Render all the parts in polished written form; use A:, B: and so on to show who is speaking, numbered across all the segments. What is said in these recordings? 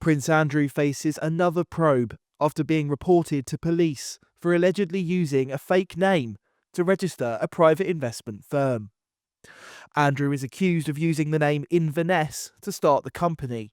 A: Prince Andrew faces another probe after being reported to police for allegedly using a fake name to register a private investment firm. Andrew is accused of using the name Inverness to start the company.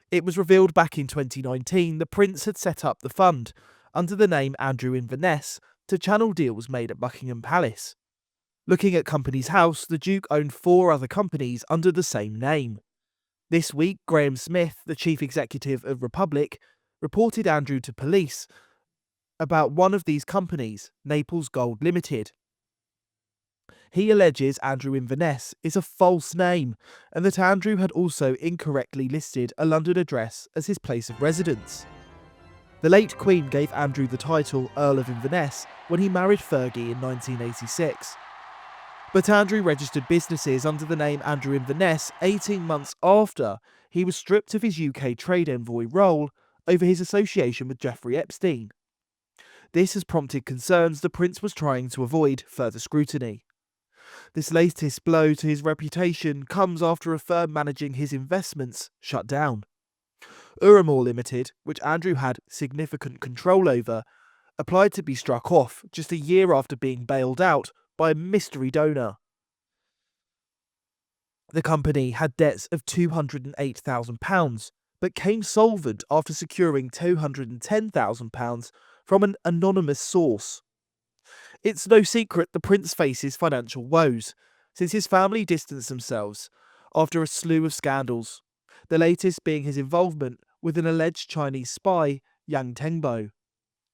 A: It was revealed back in 2019 the Prince had set up the fund under the name Andrew Inverness to channel deals made at Buckingham Palace. Looking at Companies House, the Duke owned 4 other companies under the same name. This week, Graham Smith, the chief executive of Republic, reported Andrew to police about one of these companies, Naples Gold Limited. He alleges Andrew Inverness is a false name and that Andrew had also incorrectly listed a London address as his place of residence. The late Queen gave Andrew the title Earl of Inverness when he married Fergie in 1986. But Andrew registered businesses under the name Andrew Inverness 18 months after he was stripped of his UK trade envoy role over his association with Jeffrey Epstein. This has prompted concerns the Prince was trying to avoid further scrutiny. This latest blow to his reputation comes after a firm managing his investments shut down. Uramore Limited, which Andrew had significant control over, applied to be struck off just a year after being bailed out by a mystery donor. The company had debts of £208,000, but came solvent after securing £210,000 from an anonymous source. It's no secret the Prince faces financial woes, since his family distanced themselves after a slew of scandals, the latest being his involvement with an alleged Chinese spy, Yang Tengbo.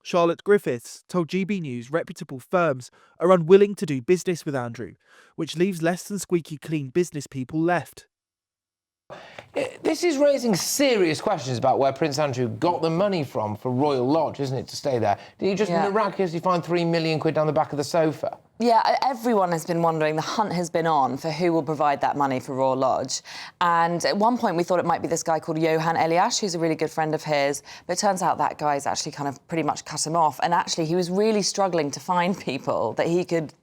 A: Charlotte Griffiths told GB News reputable firms are unwilling to do business with Andrew, which leaves less than squeaky clean business people left.
B: This is raising serious questions about where Prince Andrew got the money from for Royal Lodge, isn't it, to stay there? Did he just miraculously find £3 million down the back of the sofa?
C: Yeah, everyone has been wondering, the hunt has been on for who will provide that money for Royal Lodge. And at one point we thought it might be this guy called Johan Eliash, who's a really good friend of his, but it turns out that guy's actually kind of pretty much cut him off. And actually he was really struggling to find people that he could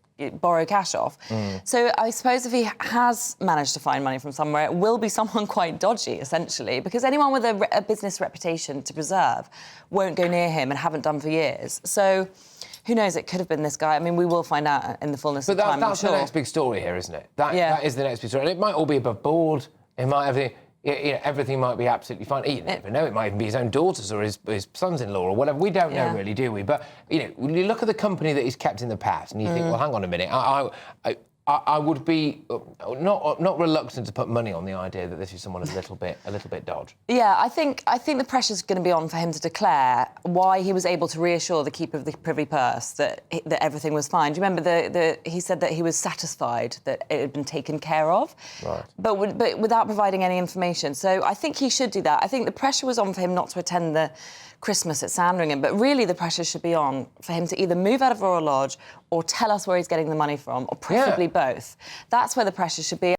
C: borrow cash off. So I suppose if he has managed to find money from somewhere, it will be someone quite dodgy, essentially, because anyone with a business reputation to preserve won't go near him and haven't done for years. So who knows, it could have been this guy. I mean, we will find out in the fullness of time,
B: that's
C: I'm sure.
B: the next big story here, isn't it? That is the next big story. And it might all be above board. It might have everything might be absolutely fine. You never know, it might even be his own daughters or his sons-in-law or whatever. We don't know really, do we? But, when you look at the company that he's kept in the past and you think, well, hang on a minute, I would be not reluctant to put money on the idea that this is someone a little bit dodge.
C: Yeah, I think the pressure's going to be on for him to declare why he was able to reassure the keeper of the Privy Purse that everything was fine. Do you remember he said that he was satisfied that it had been taken care of,
B: right?
C: But without providing any information. So I think he should do that. I think the pressure was on for him not to attend the Christmas at Sandringham, but really the pressure should be on for him to either move out of Royal Lodge or tell us where he's getting the money from, or preferably both. That's where the pressure should be.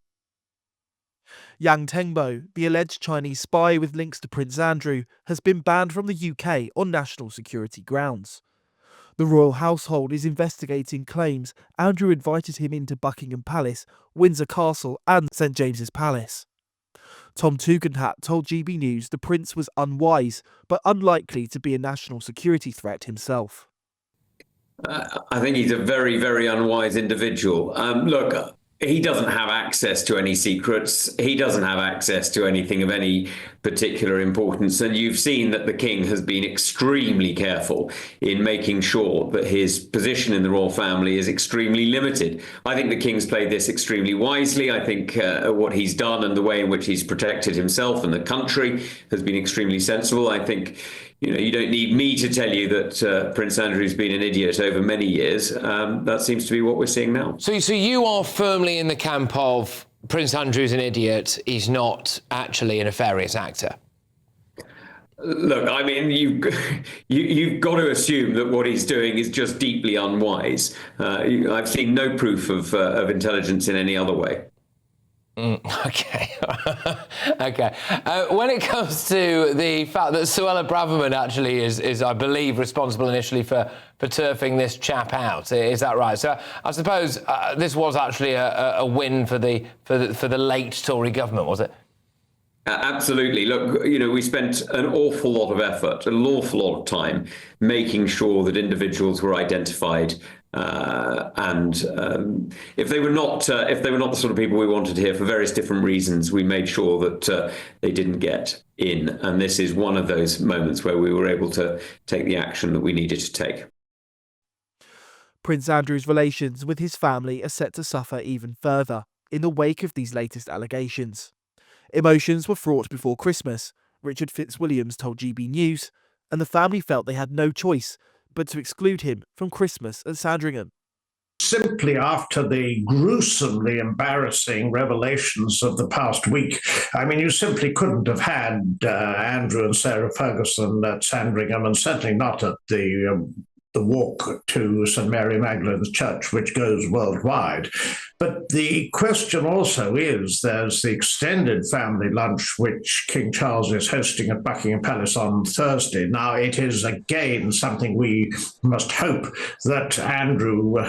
A: Yang Tengbo, the alleged Chinese spy with links to Prince Andrew, has been banned from the UK on national security grounds. The royal household is investigating claims Andrew invited him into Buckingham Palace, Windsor Castle and St James's Palace. Tom Tugendhat told GB News the Prince was unwise, but unlikely to be a national security threat himself.
D: I think he's a very, very unwise individual. Look, he doesn't have access to any secrets. He doesn't have access to anything of any particular importance. And you've seen that the king has been extremely careful in making sure that his position in the royal family is extremely limited. I think the king's played this extremely wisely. I think what he's done and the way in which he's protected himself and the country has been extremely sensible. I think you don't need me to tell you that Prince Andrew's been an idiot over many years. That seems to be what we're seeing now.
B: So you are firmly in the camp of Prince Andrew's an idiot. He's not actually a nefarious actor.
D: Look, I mean, you've got to assume that what he's doing is just deeply unwise. I've seen no proof of intelligence in any other way.
B: Okay. Okay. When it comes to the fact that Suella Braverman actually is, I believe, responsible initially for turfing this chap out, is that right? So I suppose this was actually a win for the late Tory government, was it?
D: Absolutely. Look, we spent an awful lot of effort, an awful lot of time making sure that individuals were identified. And if they were not the sort of people we wanted here for various different reasons, we made sure that they didn't get in. And this is one of those moments where we were able to take the action that we needed to take.
A: Prince Andrew's relations with his family are set to suffer even further in the wake of these latest allegations. Emotions were fraught before Christmas, Richard Fitzwilliams told GB News, and the family felt they had no choice but to exclude him from Christmas at Sandringham.
E: Simply after the gruesomely embarrassing revelations of the past week, I mean, you simply couldn't have had Andrew and Sarah Ferguson at Sandringham, and certainly not at the walk to St Mary Magdalene's Church, which goes worldwide. But the question also is, there's the extended family lunch, which King Charles is hosting at Buckingham Palace on Thursday. Now, it is again something we must hope that Andrew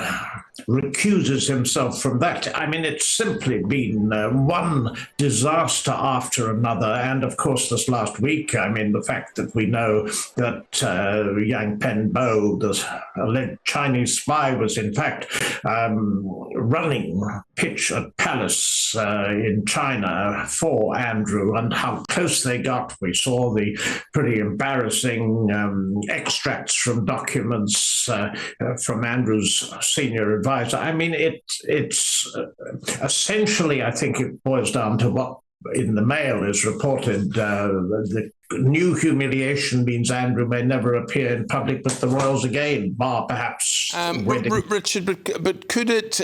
E: recuses himself from that. I mean, it's simply been one disaster after another. And of course, this last week, I mean, the fact that we know that Yang Penbo, the alleged Chinese spy, was in fact running pitch at Palace in China for Andrew, and how close they got. We saw the pretty embarrassing extracts from documents from Andrew's senior advisor. I mean, it's essentially, I think it boils down to what in the Mail is reported. The new humiliation means Andrew may never appear in public with the royals again, bar perhaps
F: Richard, but could it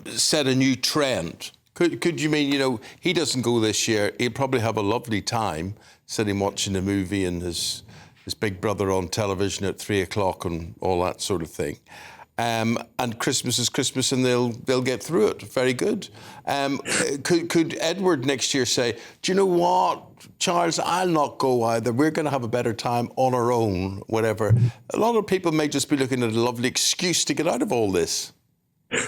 F: set a new trend? Could you mean, he doesn't go this year, he'll probably have a lovely time sitting watching a movie and his big brother on television at 3:00 and all that sort of thing. And Christmas is Christmas, and they'll get through it. Very good. Could Edward next year say, do you know what, Charles, I'll not go either. We're going to have a better time on our own, whatever. A lot of people may just be looking at a lovely excuse to get out of all this.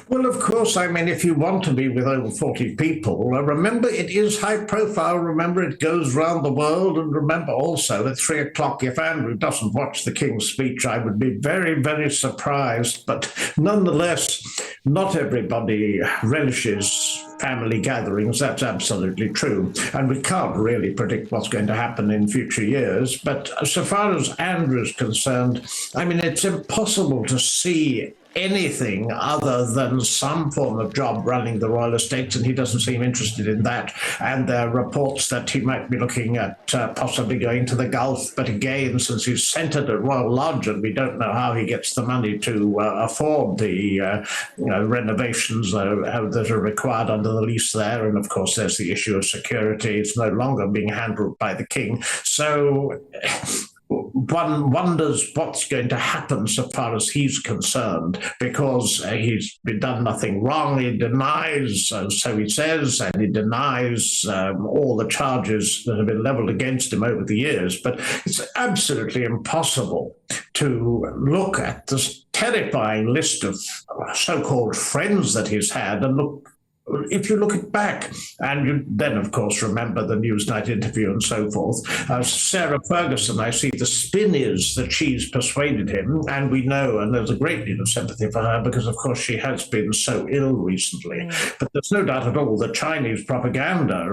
E: Well, of course, I mean, if you want to be with over 40 people, remember it is high profile. Remember it goes round the world. And remember also at 3:00, if Andrew doesn't watch the King's speech, I would be very, very surprised. But nonetheless, not everybody relishes family gatherings. That's absolutely true. And we can't really predict what's going to happen in future years. But so far as Andrew is concerned, I mean, it's impossible to see anything other than some form of job running the royal estates, and he doesn't seem interested in that. And there are reports that he might be looking at possibly going to the Gulf, but again, since he's centred at Royal Lodge and we don't know how he gets the money to afford the renovations that are required under the lease there, and of course there's the issue of security. It's no longer being handled by the King. So one wonders what's going to happen so far as he's concerned, because he's done nothing wrong. He denies, so he says, and he denies all the charges that have been leveled against him over the years. But it's absolutely impossible to look at this terrifying list of so-called friends that he's had and look. If you look it back, and you then, of course, remember the Newsnight interview and so forth, Sarah Ferguson, I see the spin is that she's persuaded him, and we know, and there's a great deal of sympathy for her because, of course, she has been so ill recently. But there's no doubt at all the Chinese propaganda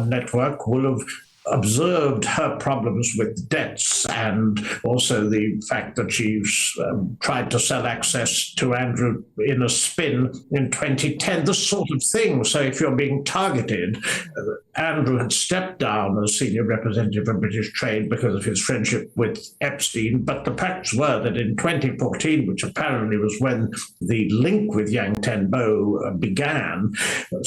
E: network will have observed her problems with debts, and also the fact that she's tried to sell access to Andrew in a spin in 2010, this sort of thing. So if you're being targeted, Andrew had stepped down as senior representative of British trade because of his friendship with Epstein, but the facts were that in 2014, which apparently was when the link with Yang Tenbo began,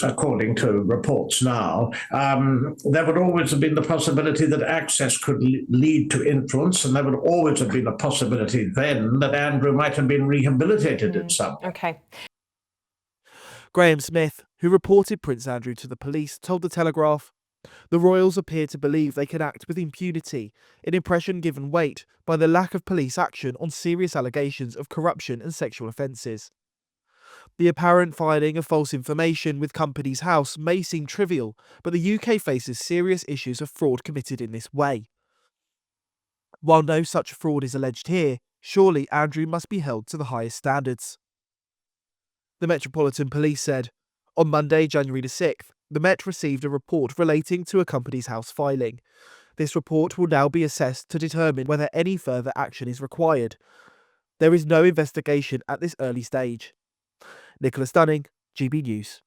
E: according to reports now, there would always have been the possibility that access could lead to influence, and there would always have been a possibility then that Andrew might have been rehabilitated in some way.
C: Okay.
A: Graham Smith, who reported Prince Andrew to the police, told The Telegraph, "The royals appear to believe they can act with impunity, an impression given weight by the lack of police action on serious allegations of corruption and sexual offences. The apparent filing of false information with Companies House may seem trivial, but the UK faces serious issues of fraud committed in this way. While no such fraud is alleged here, surely Andrew must be held to the highest standards. The Metropolitan Police said, on Monday, January the 6th, the Met received a report relating to a Companies House filing. This report will now be assessed to determine whether any further action is required. There is no investigation at this early stage. Nicholas Dunning, GB News.